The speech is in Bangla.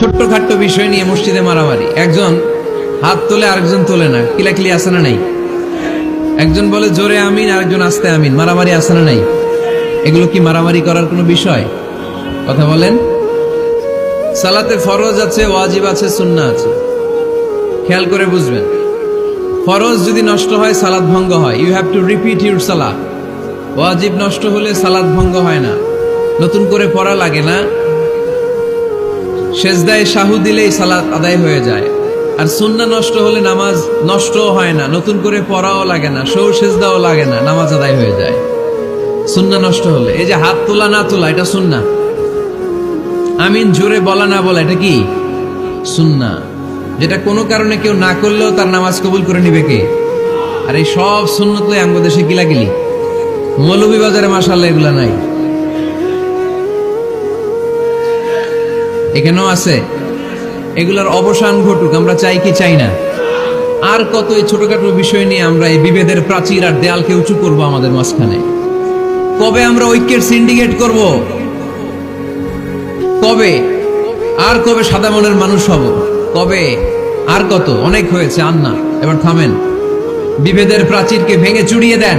ছোট্টখাট্ট বিষয় নিয়ে মসজিদে মারামারি, একজন হাত তোলে আরেকজন তোলে না, কিলাকিলি আছে না নাই? একজন বলে জোরে আমিন, আরেকজন আস্তে আমিন, মারামারি আছে না নাই? এগুলো কি মারামারি করার কোনো বিষয়? কথা বলেন। সালাতে ফরজ আছে, ওয়াজিব আছে, সুন্নাহ আছে। খেয়াল করে বুঝবেন, ফরজ যদি নষ্ট হয় সালাত ভঙ্গ হয়, you have to repeat your সালাত। ওয়াজিব নষ্ট হলে সালাত ভঙ্গ হয় না, নতুন করে পড়া লাগে না, সেজদায় সাহু দিলেই সালাত আদায় হয়ে যায়। আর সুন্নাহ নষ্ট হলে নামাজ নষ্টও হয় না, নতুন করে পড়াও লাগে না, সৌ সেজদাও লাগে না, নামাজ আদায় হয়ে যায় সুন্নাহ নষ্ট হলে। এই যে হাত তোলা না তোলা, এটা সুন্নাহ। আমিন জোরে বলা না বলা, এটা কি সুন্নাহ, যেটা কোনো কারণে কেউ না করলেও তার নামাজ কবুল করে নিবে কে? আর এই সব সুন্নত আমাদের দেশে গিলাগিলি, মৌলভীবাজারে মাশাআল্লাহ এগুলা নাই, এখানেও আছে। এগুলার অবসান ঘটুক, আমরা চাই কি চাই না? আর কত এই ছোটখাটো বিষয় নিয়ে আমরা এই বিভেদের প্রাচীর আর দেয়ালকে উঁচু করব আমাদের মাঝখানে? কবে আমরা ঐক্যের সিন্ডিকেট করব? কবে? আর কবে সাদা মনের মানুষ হব? কবে? আর কত? অনেক হয়েছে, আর না, এবার থামেন। বিভেদের প্রাচীরকে ভেঙে চুড়িয়ে দেন।